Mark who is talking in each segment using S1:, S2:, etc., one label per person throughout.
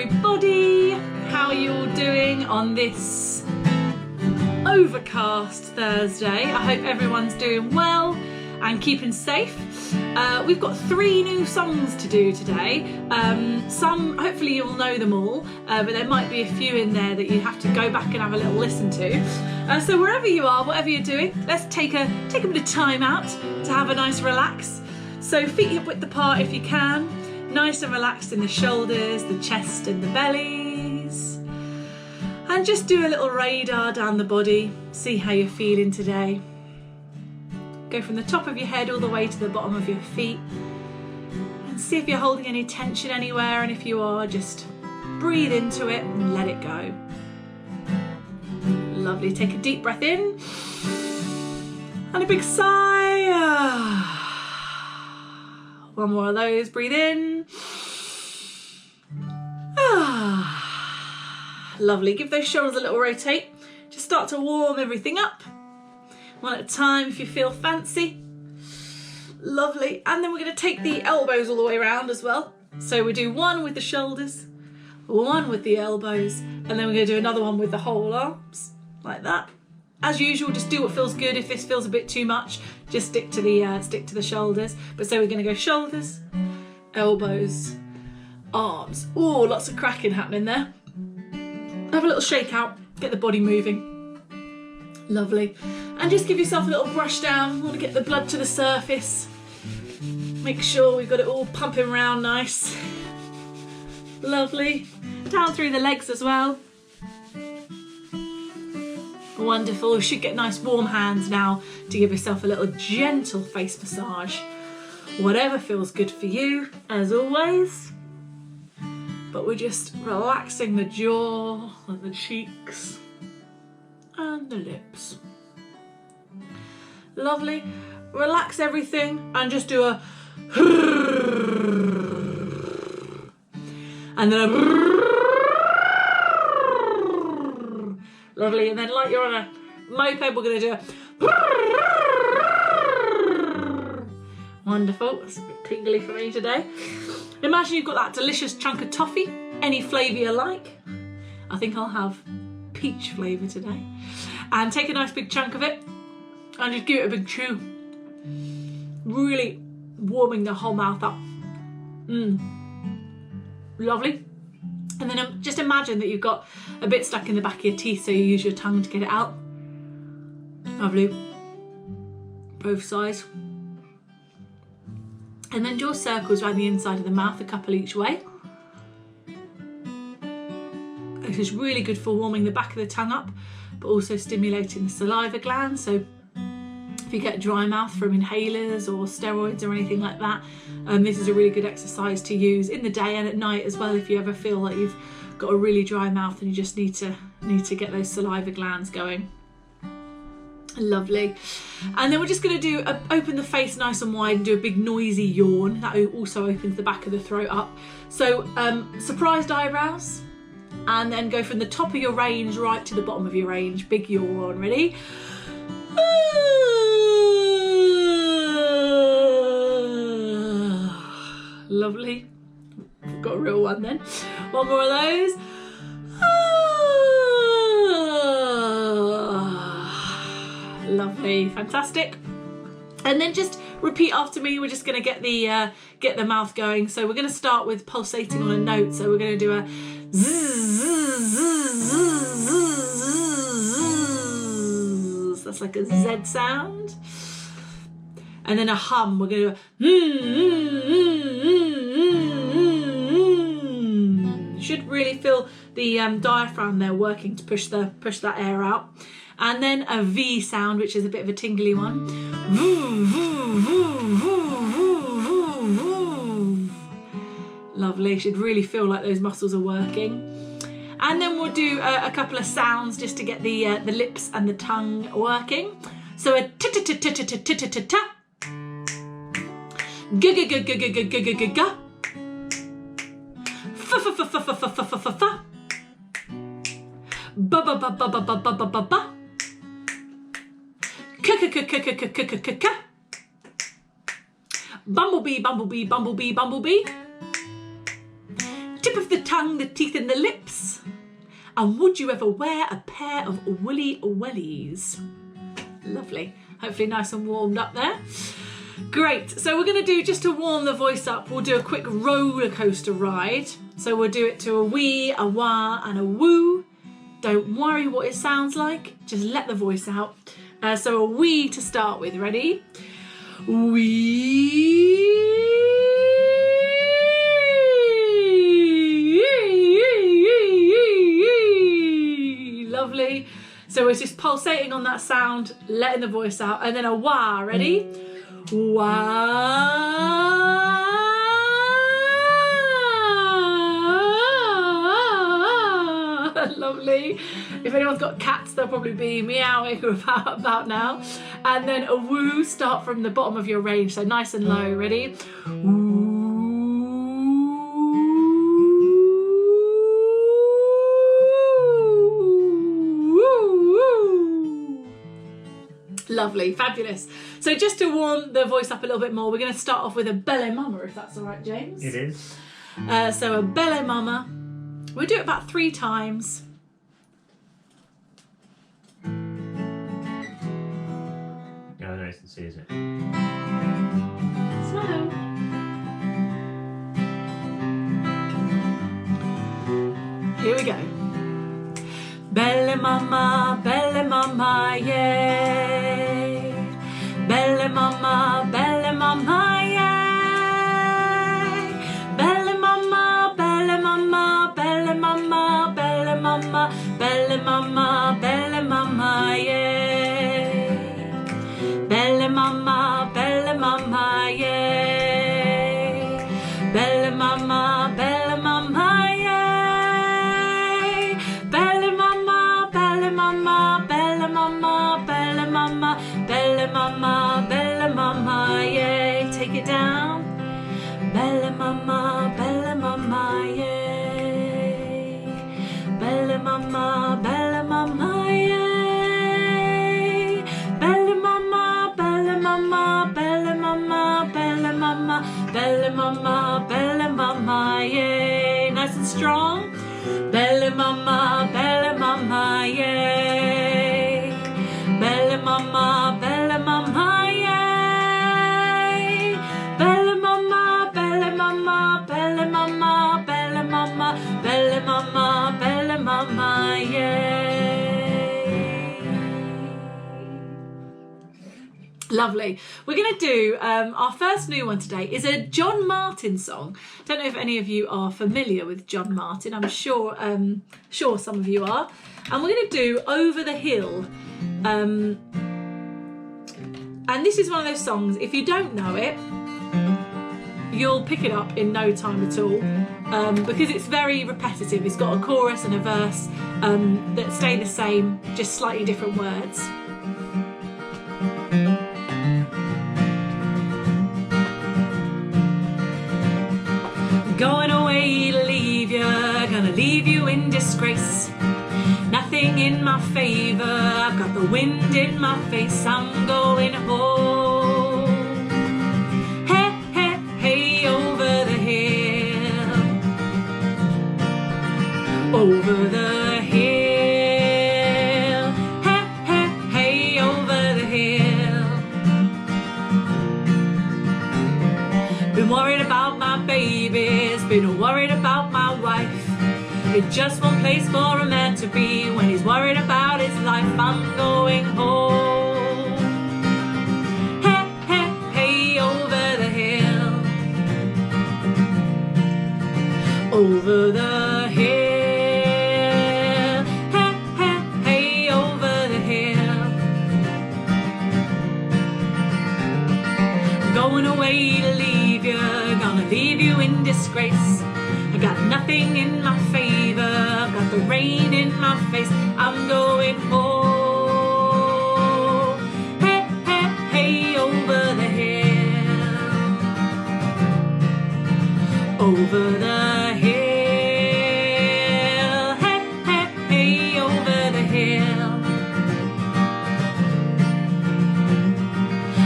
S1: everybody. How are you all doing on this overcast Thursday? I hope everyone's doing well and keeping safe. We've got 3 new songs to do today. Some, hopefully you'll know them all, but there might be a few in there that you have to go back and have a little listen to. So wherever you are, whatever you're doing, let's take a bit of time out to have a nice relax. So feet hip width apart if you can, nice and relaxed in the shoulders, the chest and the bellies. And just do a little radar down the body, see how you're feeling today. Go from the top of your head all the way to the bottom of your feet and see if you're holding any tension anywhere, and if you are, just breathe into it and let it go. Lovely, take a deep breath in and a big sigh. One more of those, breathe in. Lovely, give those shoulders a little rotate. Just start to warm everything up. One at a time if you feel fancy. Lovely, and then we're going to take the elbows all the way around as well. So we do one with the shoulders, one with the elbows, and then we're going to do another one with the whole arms, like that. As usual, just do what feels good. If this feels a bit too much, just stick to the shoulders. But so we're going to go shoulders, elbows, arms. Oh, lots of cracking happening there. Have a little shake out, get the body moving. Lovely. And just give yourself a little brush down. We want to get the blood to the surface. Make sure we've got it all pumping around nice. Lovely. Down through the legs as well. Wonderful. You should get nice warm hands now to give yourself a little gentle face massage. Whatever feels good for you, as always. But we're just relaxing the jaw and the cheeks and the lips. Lovely. Relax everything and just do a and then a lovely, and then like you're on a moped, we're going to do a wonderful. It's a bit tingly for me today. Imagine you've got that delicious chunk of toffee, any flavour you like. I think I'll have peach flavour today. And take a nice big chunk of it and just give it a big chew. Really warming the whole mouth up. Lovely. And then just imagine that you've got a bit stuck in the back of your teeth, so you use your tongue to get it out. Lovely. Both sides. And then draw circles around the inside of the mouth, a couple each way. This is really good for warming the back of the tongue up, but also stimulating the saliva glands. So if you get dry mouth from inhalers or steroids or anything like that, this is a really good exercise to use in the day and at night as well, if you ever feel like you've got a really dry mouth and you just need to get those saliva glands going. Lovely. And then we're just going to do open the face nice and wide and do a big noisy yawn. That also opens the back of the throat up. So surprised eyebrows, and then go from the top of your range right to the bottom of your range. Big yawn. Ready? Lovely. Got a real one then. One more of those. Lovely, fantastic. And then just repeat after me. We're just going to get the mouth going. So we're going to start with pulsating on a note. So we're going to do a zzz, zzz, zzz, zzz. That's like a Z sound. And then a hum. We're going to do You should really feel the diaphragm there working to push that air out. And then a V sound, which is a bit of a tingly one. Lovely, should really feel like those muscles are working. And then we'll do a couple of sounds just to get the lips and the tongue working. So a t-t-t-t-t-t-t-t-t-ta. G-g-g-g-g-g-g-g-g-ga. Fa-fa-fa-fa-fa-fa-fa-fa-fa. Ba-ba-ba-ba-ba-ba-ba-ba-ba. K-k-k-k-k-k-k-k-k. Bumblebee, bumblebee, bumblebee, bumblebee. tip of the tongue, the teeth and the lips. And would you ever wear a pair of woolly wellies? Lovely. Hopefully nice and warmed up there. Great. So we're going to do, just to warm the voice up, we'll do a quick roller coaster ride. So we'll do it to a wee, a wah and a woo. Don't worry what it sounds like. Just let the voice out. So a wee to start with. Ready? Wee. Lovely. So it's just pulsating on that sound, letting the voice out, and then a wah. Ready? Wah. Lovely. If anyone's got cats, they'll probably be meowing about now. And then a woo, start from the bottom of your range, so nice and low. Ready? Woo. Lovely, fabulous. So just to warm the voice up a little bit more, we're going to start off with a belle mama, if that's all right, James.
S2: It is.
S1: So a belle mama. We'll do it about 3 times.
S2: No, nice and see, is it?
S1: Slow. Here we go. Belle mama, yay. Belle mama, yay. Belle mama, belle mama, belle mama, belle mama, belle mama, belle mama, yay. Belle mama, yay. Belle mama, yay. Belle mama, belle mama, belle mama, belle mama, belle mama, belle mama, yay. Take it down. Belle mama, yay. Belle mama, yay. Belle mama, belle mama, belle mama, belle mama, belle mama, belle mama, yay. Nice and strong. Belle mama, yay. Belle mama, yay. Belle mama, belle mama, belle mama, belle mama, belle mama, belle mama, yay. Lovely. We're going to do our first new one today is a John Martin song. Don't know if any of you are familiar with John Martin. I'm sure some of you are. And we're going to do Over the Hill. And this is one of those songs, if you don't know it, you'll pick it up in no time at all, because it's very repetitive. It's got a chorus and a verse that stay the same, just slightly different words. Going away to leave you, gonna leave you in disgrace. Nothing in my favour, I've got the wind in my face, I'm going home. Hey, hey, hey, over the hill. Over the hill. Hey, hey, hey, over the hill. Been worried about my babies, been worried about my wife. It's just one place for a man to be when he's worried about his life. I'm going home. Hey, hey, hey, over the hill. Over the hill. Hey, hey, hey, over the hill. I'm going away to leave you, gonna leave you in disgrace. I got nothing in my favour, I've got the rain in my face, I'm going home. Hey, hey, hey, over the hill. Over the hill. Hey, hey, hey, over the hill.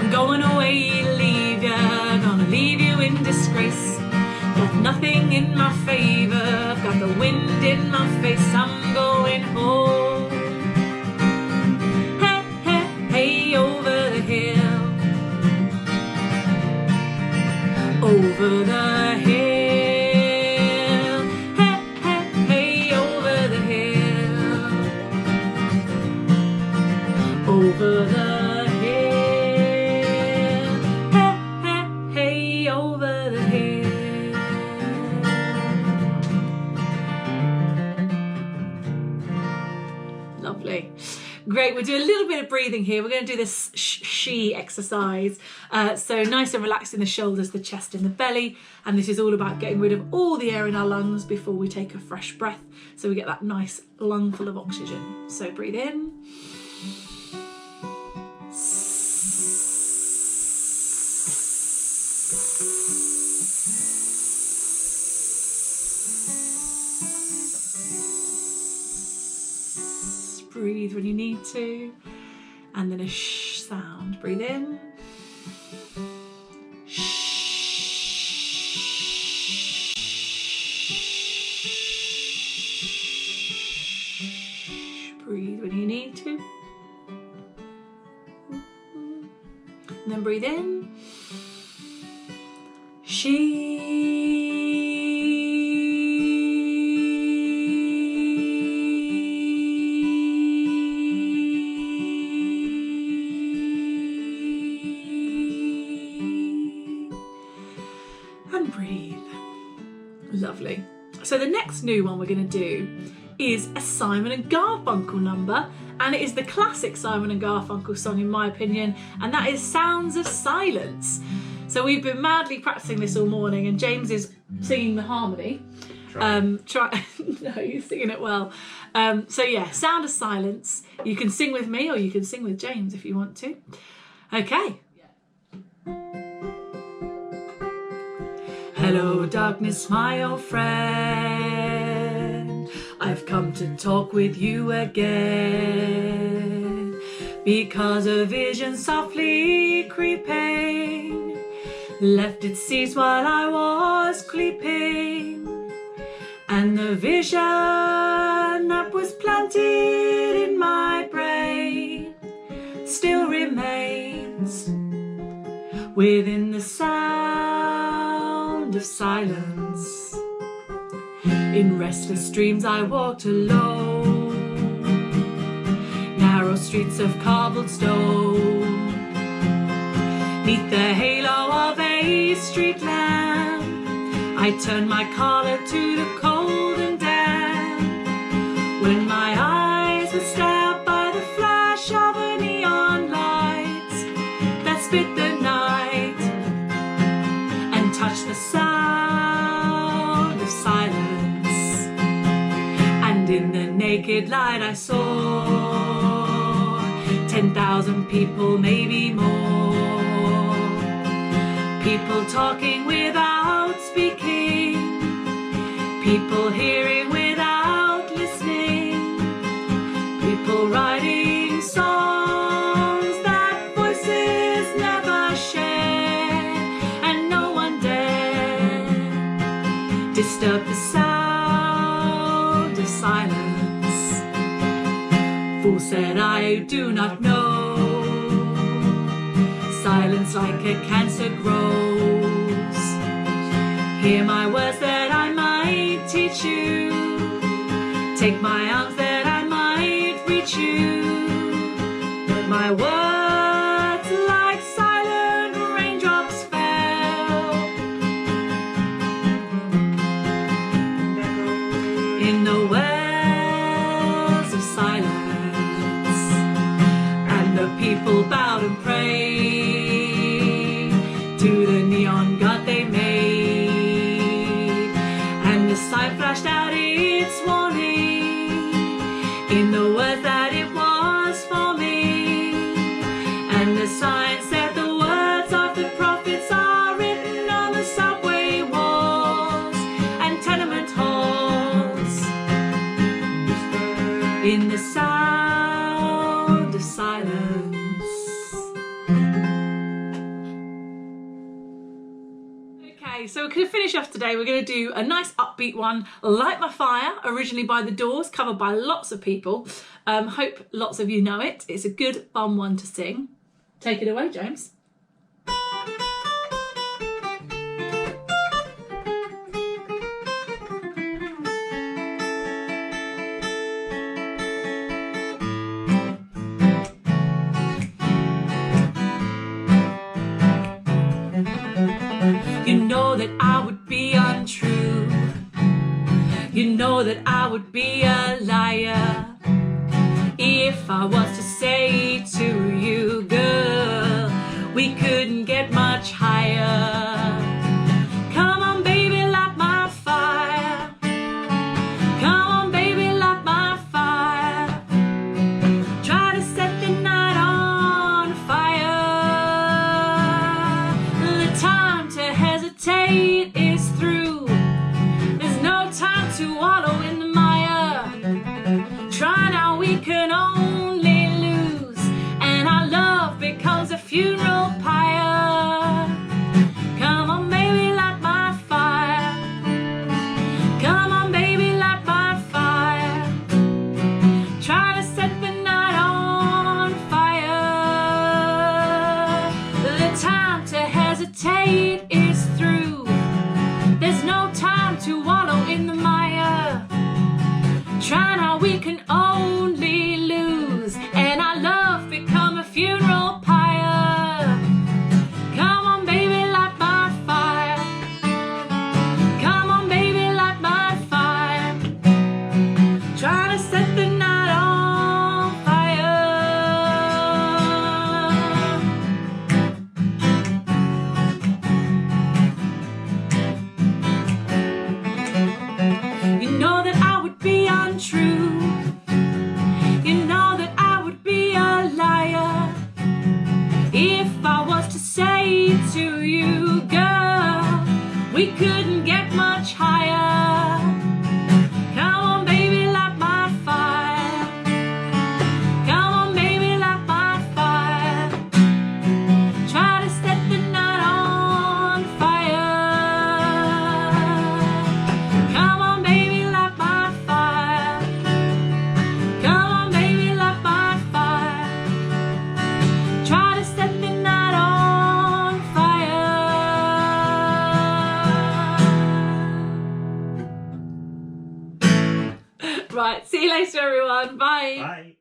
S1: I'm going away to leave you, gonna leave you in disgrace. Got nothing in my favour, my face, I'm going home. Hey, hey, hey, over the hill. Over the hill. Hey, hey, hey, over the hill. Over the lovely. Great, we'll do a little bit of breathing here. We're going to do this she exercise. So nice and relaxing the shoulders, the chest and the belly. And this is all about getting rid of all the air in our lungs before we take a fresh breath. So we get that nice lung full of oxygen. So breathe in. Breathe when you need to, and then a shh sound. Breathe in. Shh. Breathe when you need to. And then breathe in. And breathe. Lovely. So the next new one we're going to do is a Simon and Garfunkel number, and it is the classic Simon and Garfunkel song in my opinion, and that is Sounds of Silence. So we've been madly practicing this all morning, and James is singing the harmony. No, you're singing it well. So yeah, Sound of Silence. You can sing with me or you can sing with James if you want to. Okay. Hello darkness, my old friend, I've come to talk with you again, because a vision softly creeping left its seeds while I was sleeping, and the vision that was planted in my brain still remains within the sound of silence. In restless dreams I walked alone, narrow streets of cobblestone, neath the halo of a street lamp, I turned my collar to the cold and damp, when my eyes were stabbed by the flash of a neon light that split the night and touched the sound of silence. And in the naked light I saw 10,000 people, maybe more, people talking without speaking, people hearing without listening, people writing songs that voices never share, and no one dare disturb the sound of silence. Fool, said I, do not know, silence like a cancer grows. Hear my words that I might teach you, take my arms that I might reach you, but my words like silent raindrops fell in the wells of silence, and the people bowed and prayed to the neon god they made, and the sign flashed out its warning in the words that it was for me, and the sign said the words of the prophets are written on the subway walls and tenement halls, in the sound of silence. Okay, Okay, so we're going to finish off today. We're going to do a nice upbeat one, Light My Fire, originally by The Doors, covered by lots of people. Hope lots of you know it. It's a good, fun one to sing. Take it away, James. You know that I would be untrue. You know that I would be a liar if I was to say to you, girl, we couldn't get much higher. Come on, baby, light my fire. Come on, baby, light my fire. Try to set the night on fire. The time to hesitate is through. There's no time to wallow in the mire. Try now, we can only lose. And our love becomes a funeral pyre. Come on, baby, light my fire. Come on, baby, light my fire. Try to set the night on fire. The time to hesitate is through. There's no time to wallow in the mire. Try now, we can only lose. And our love become a funeral pyre. Come on, baby, light my fire. Come on, baby, light my fire. Try to set the night on fire. You know that I would be untrue. You know that I would be a liar if I was to say to you, girl, we couldn't get much higher. Come on, baby, light my fire. Come on, baby, light my fire. Try to set the night on fire. Come on, baby, light my fire. Come on, baby, light my fire. Try to set the night on fire. Right, see you later, everyone. Bye.
S2: Bye.